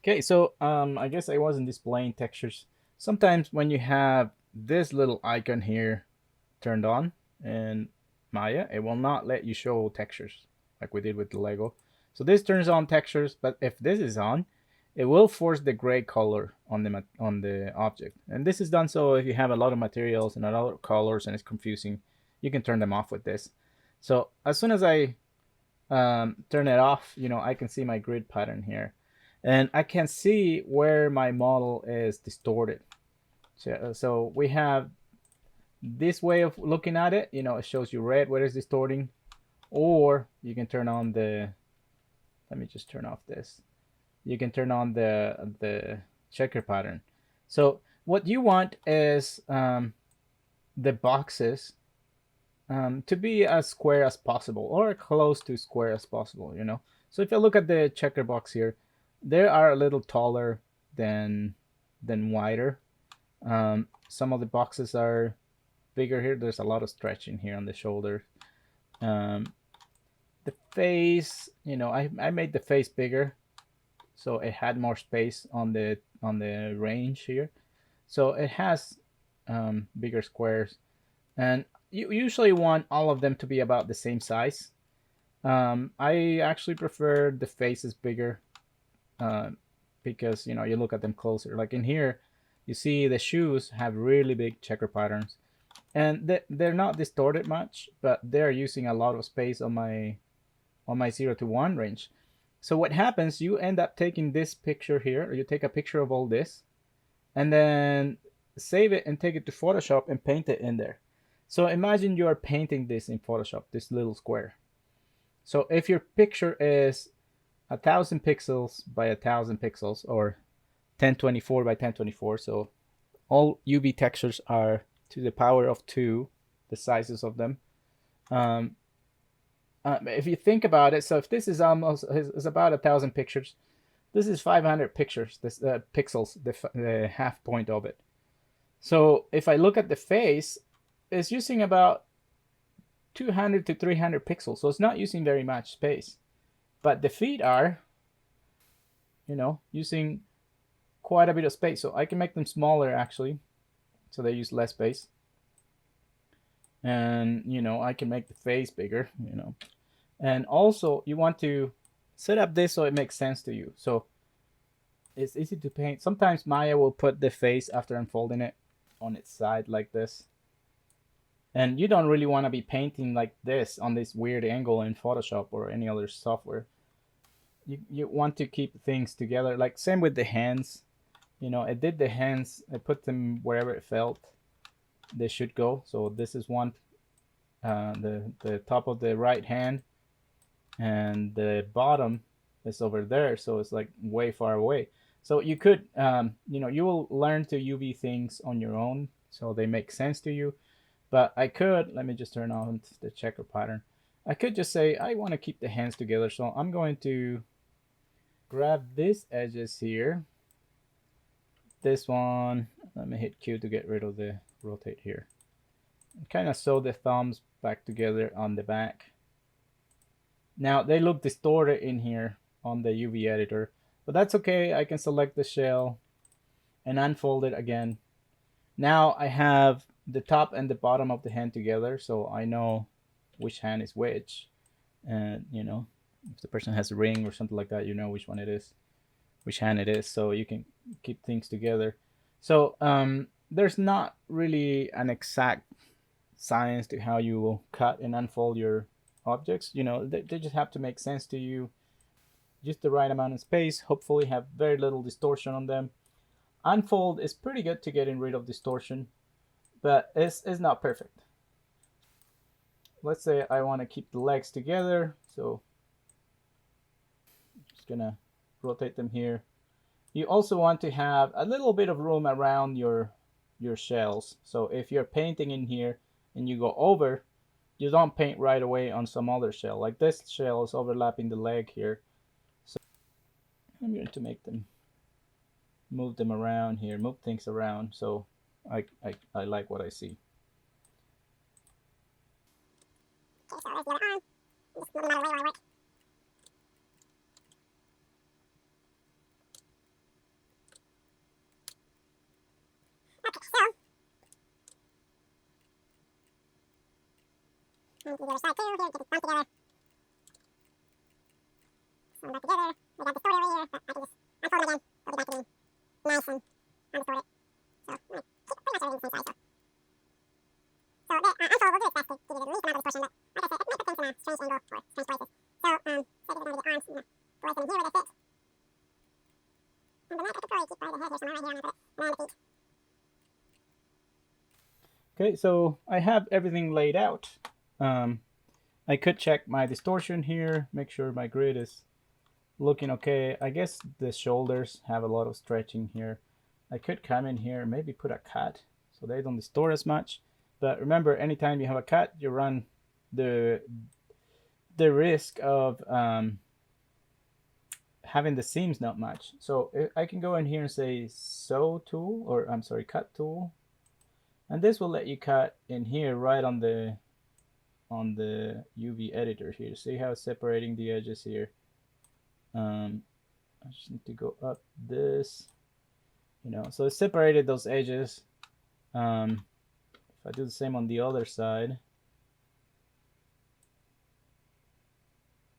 Okay, so I guess I wasn't displaying textures. Sometimes when you have this little icon here turned on in Maya, it will not let you show textures like we did with the Lego. So this turns on textures, but if this is on, it will force the gray color on the object. And this is done so if you have a lot of materials and a lot of colors and it's confusing, you can turn them off with this. So as soon as I turn it off, I can see my grid pattern here. And I can see where my model is distorted. So we have this way of looking at it. It shows you red where it's distorting, or you can turn on the. Let me just turn off this. You can turn on the checker pattern. So what you want is the boxes to be as square as possible or close to square as possible. So if you look at the checker box here, they are a little taller than wider. Some of the boxes are bigger here. There's a lot of stretching here on the shoulder. The face, I made the face bigger, so it had more space on the range here. So it has bigger squares, and you usually want all of them to be about the same size. I actually prefer the faces bigger uh, because you look at them closer. Like in here, you see the shoes have really big checker patterns, and they're not distorted much, but they're using a lot of space on my 0 to 1 range. So what happens? You end up taking this picture here, or you take a picture of all this, and then save it and take it to Photoshop and paint it in there. So imagine you are painting this in Photoshop, this little square. So if your picture is 1,000 pixels by 1,000 pixels, or 1024 by 1024, so all UV textures are to the power of 2, the sizes of them. Um, if you think about it, so if this is about 1,000 pictures, this is 500 pictures, this pixels, the half point of it. So if I look at the face, it's using about 200 to 300 pixels, so it's not using very much space. But the feet are, using quite a bit of space. So I can make them smaller actually, so they use less space. And I can make the face bigger. And also you want to set up this so it makes sense to you. So it's easy to paint. Sometimes Maya will put the face after unfolding it on its side like this. And you don't really want to be painting like this on this weird angle in Photoshop or any other software. You want to keep things together. Like same with the hands. I did the hands. I put them wherever it felt they should go. So this is one, the top of the right hand, and the bottom is over there. So it's like way far away. So you could, you will learn to UV things on your own, so they make sense to you. But I could, let me just turn on the checker pattern. I could just say I want to keep the hands together, so I'm going to grab these edges here. This one, let me hit Q to get rid of the rotate here. And kind of sew the thumbs back together on the back. Now they look distorted in here on the UV editor, but that's okay. I can select the shell and unfold it again. Now I have the top and the bottom of the hand together, so I know which hand is which. And if the person has a ring or something like that, you know which one it is, which hand it is, so you can keep things together. So there's not really an exact science to how you will cut and unfold your objects. They just have to make sense to you, just the right amount of space, hopefully have very little distortion on them. Unfold is pretty good to getting rid of distortion, but it's not perfect. Let's say I want to keep the legs together, so I'm just gonna rotate them here. You also want to have a little bit of room around your shells. So if you're painting in here and you go over, you don't paint right away on some other shell. Like this shell is overlapping the leg here. So I'm going to make them, move them around here, move things around, so I like what I see. Okay, so where's the other arm? Just move them out of the way while I work. Okay, so I have everything laid out. Um, I could check my distortion here, make sure my grid is looking okay. I guess the shoulders have a lot of stretching here. I could come in here and maybe put a cut so they don't distort as much. But remember, anytime you have a cut, you run the risk of having the seams not match. So I can go in here and say sew tool, or I'm sorry, cut tool, and this will let you cut in here right on the UV editor here. See how it's separating the edges here. I just need to go up this, so it separated those edges. If I do the same on the other side,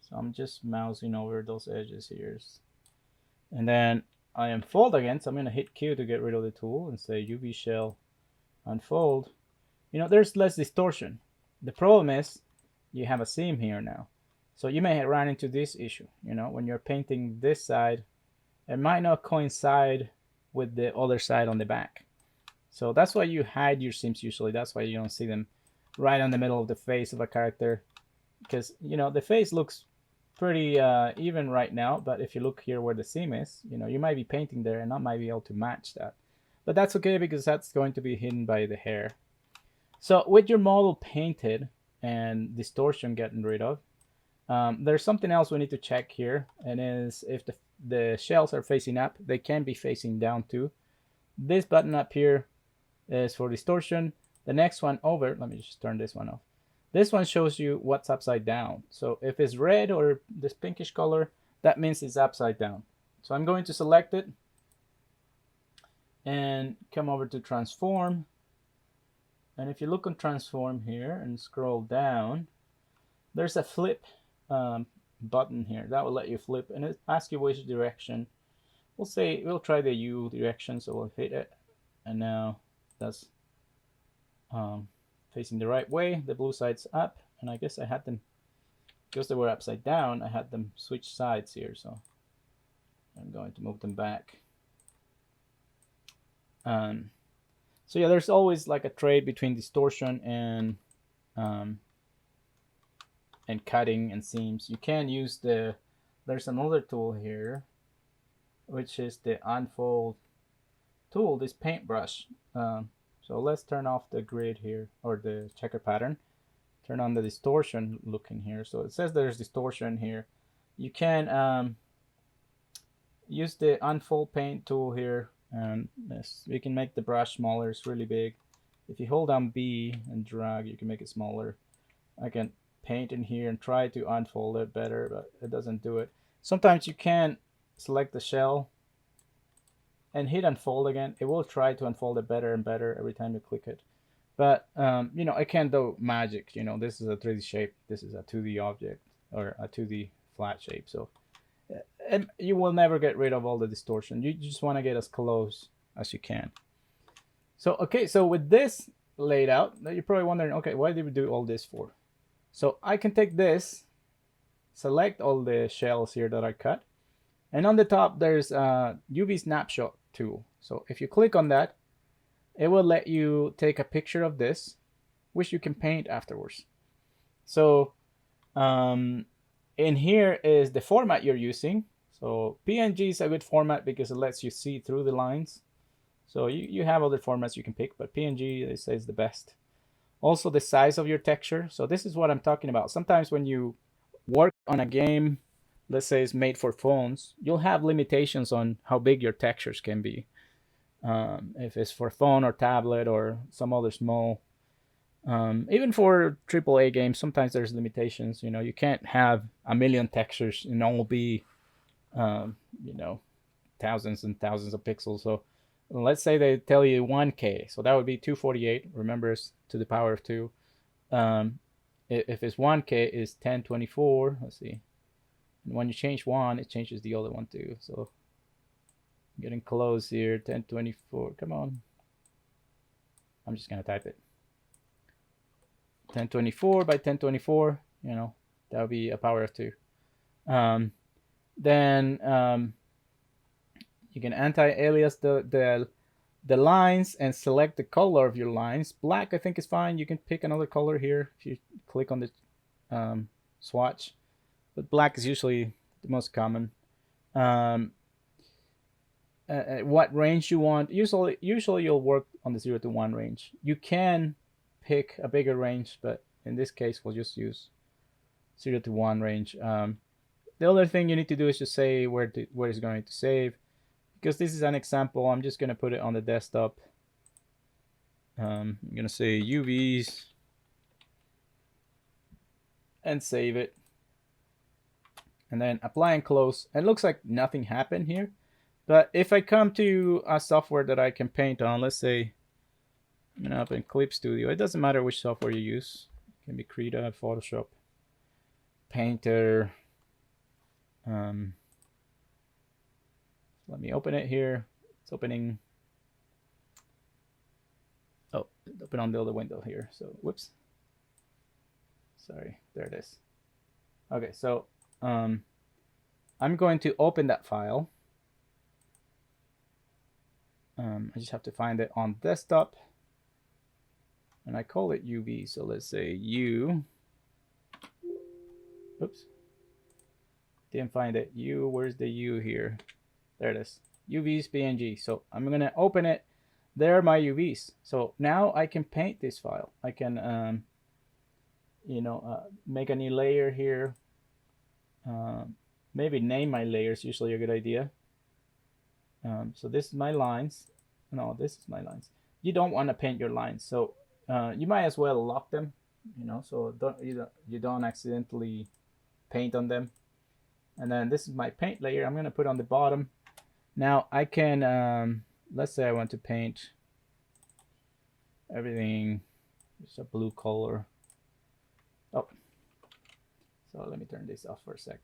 so I'm just mousing over those edges here, and then I unfold again. So I'm going to hit Q to get rid of the tool and say UV shell unfold. There's less distortion. The problem is you have a seam here now, so you may run into this issue. When you're painting this side, it might not coincide with the other side on the back. So that's why you hide your seams usually. That's why you don't see them right on the middle of the face of a character, because the face looks pretty even right now, but if you look here where the seam is, you might be painting there and not might be able to match that. But that's okay, because that's going to be hidden by the hair. So with your model painted and distortion getting rid of, there's something else we need to check here, and is if the shells are facing up, they can be facing down too. This button up here is for distortion. The next one over, let me just turn this one off. This one shows you what's upside down. So if it's red or this pinkish color, that means it's upside down. So I'm going to select it and come over to transform. And if you look on transform here and scroll down, there's a flip button here that will let you flip, and it asks you which direction. We'll try the U direction, so we'll hit it, and now that's facing the right way. The blue side's up, and I guess I had them, because they were upside down, I had them switch sides here, so I'm going to move them back. So yeah, there's always like a trade between distortion and cutting and seams. You can use there's another tool here, which is the unfold tool, this paintbrush. So let's turn off the grid here, or the checker pattern. Turn on the distortion looking here. So it says there's distortion here. You can use the unfold paint tool here, and you can make the brush smaller. It's really big. If you hold down B and drag, you can make it smaller. I can paint in here and try to unfold it better, but it doesn't do it. Sometimes you can select the shell and hit unfold again. It will try to unfold it better and better every time you click it. But it can't do magic. This is a 3D shape. This is a 2D object, or a 2D flat shape. So and you will never get rid of all the distortion. You just want to get as close as you can. So okay, so with this laid out, you're probably wondering, okay, why did we do all this for? So I can take this, select all the shells here that I cut, and on the top there's a UV snapshot tool. So if you click on that, it will let you take a picture of this, which you can paint afterwards. So in here is the format you're using. So PNG is a good format because it lets you see through the lines. So you have other formats you can pick, but PNG, they say, is the best. Also the size of your texture. So this is what I'm talking about. Sometimes when you work on a game, let's say it's made for phones, you'll have limitations on how big your textures can be. If it's for phone or tablet or some other small, even for AAA games, sometimes there's limitations. You can't have a million textures and all be, thousands and thousands of pixels. So let's say they tell you 1K, so that would be 248. Remember, it's to the power of 2. If it's 1K, it's 1024. Let's see. And when you change one, it changes the other one too. So I'm getting close here. 1024. Come on. I'm just gonna type it. 1024 by 1024. You know, that would be a power of 2. Um, then you can anti-alias the lines and select the color of your lines. Black, I think, is fine. You can pick another color here if you click on the swatch, but black is usually the most common. What range you want? Usually you'll work on the 0 to 1 range. You can pick a bigger range, but in this case, we'll just use 0 to 1 range. The other thing you need to do is just say where it's going to save. Because this is an example, I'm just going to put it on the desktop. I'm going to say UVs and save it. And then apply and close. It looks like nothing happened here. But if I come to a software that I can paint on, let's say I'm going to open Clip Studio. It doesn't matter which software you use. It can be Krita, Photoshop, Painter. Let me open it here. It's opening. Oh, open on the other window here. So, whoops. Sorry, there it is. Okay, so I'm going to open that file. I just have to find it on desktop. And I call it UV. So let's say U. Oops. Didn't find it. U, where's the U here? There it is. UVs PNG. So I'm going to open it. There are my UVs. So now I can paint this file. I can, make a new layer here. Maybe name my layers, usually a good idea. So this is my lines. No, this is my lines. You don't want to paint your lines. So you might as well lock them, so you don't accidentally paint on them. And then this is my paint layer. I'm going to put on the bottom. Now I can, let's say I want to paint everything, just a blue color. Oh, so let me turn this off for a sec.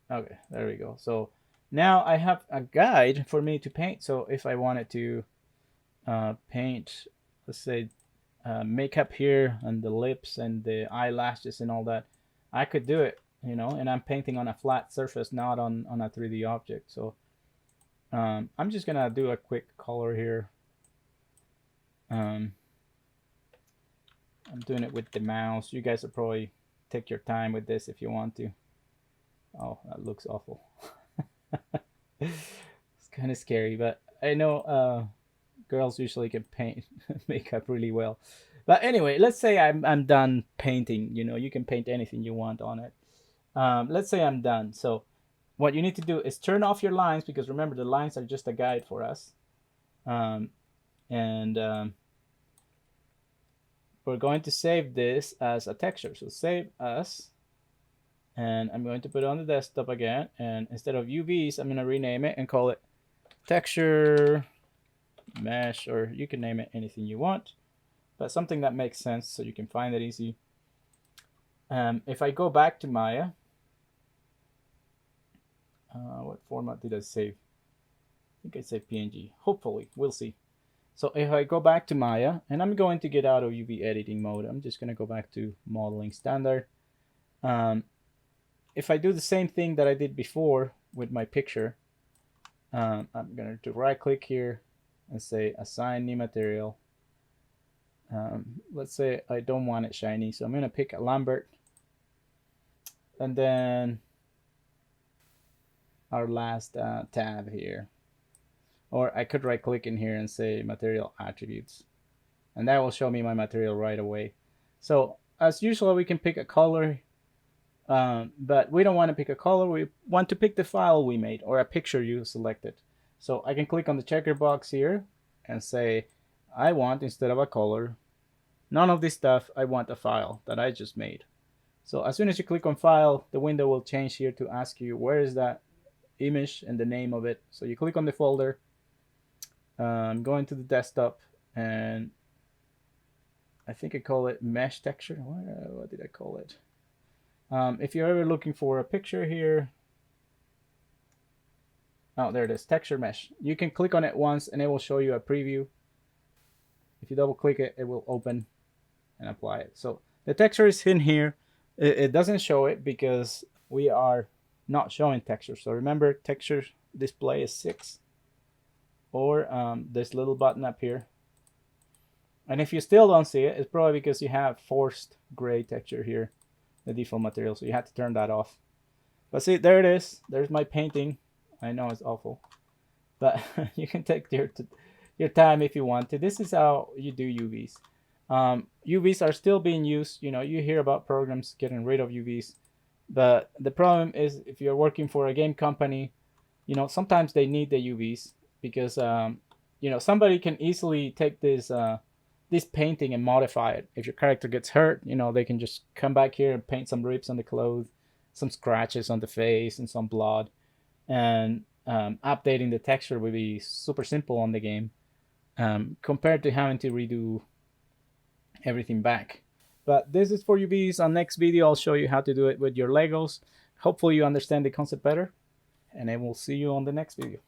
Okay, there we go. So now I have a guide for me to paint. So if I wanted to paint, let's say, makeup here and the lips and the eyelashes and all that, I could do it, and I'm painting on a flat surface, not on a 3D object. So I'm just gonna do a quick color here. I'm doing it with the mouse. You guys will probably take your time with this if you want to. Oh, that looks awful. It's kind of scary, but I know girls usually can paint makeup really well. But anyway, let's say I'm done painting. You can paint anything you want on it. Let's say I'm done. So what you need to do is turn off your lines, because remember, the lines are just a guide for us. We're going to save this as a texture. So save as, and I'm going to put it on the desktop again. And instead of UVs, I'm going to rename it and call it texture mesh, or you can name it anything you want, but something that makes sense so you can find it easy. If I go back to Maya, what format did I save? I think I saved PNG. Hopefully, we'll see. So if I go back to Maya, and I'm going to get out of UV editing mode, I'm just going to go back to modeling standard. If I do the same thing that I did before with my picture, I'm going to right click here and say assign new material. Let's say I don't want it shiny, so I'm going to pick a Lambert. And then our last tab here. Or I could right click in here and say material attributes. And that will show me my material right away. So as usual, we can pick a color, but we don't want to pick a color. We want to pick the file we made or a picture you selected. So I can click on the checker box here and say, I want, instead of a color, none of this stuff, I want a file that I just made. So as soon as you click on file, the window will change here to ask you where is that image and the name of it. So you click on the folder, going to the desktop, and I think I call it mesh texture. What did I call it? If you're ever looking for a picture here, oh, there it is, texture mesh. You can click on it once and it will show you a preview. If you double click it, it will open and apply it. So the texture is in here. It doesn't show it because we are not showing texture. So remember, texture display is 6, or this little button up here. And if you still don't see it, it's probably because you have forced gray texture here, the default material. So you have to turn that off. But see, there it is. There's my painting. I know it's awful, but you can take your time if you want to. This is how you do UVs. UVs are still being used. You know, you hear about programs getting rid of UVs, but the problem is if you're working for a game company, you know, sometimes they need the UVs because you know, somebody can easily take this painting and modify it. If your character gets hurt, you know, they can just come back here and paint some rips on the clothes, some scratches on the face, and some blood. And updating the texture would be super simple on the game compared to having to redo everything back. But this is for UVs. On next video, I'll show you how to do it with your Legos. Hopefully you understand the concept better, and I will see you on the next video.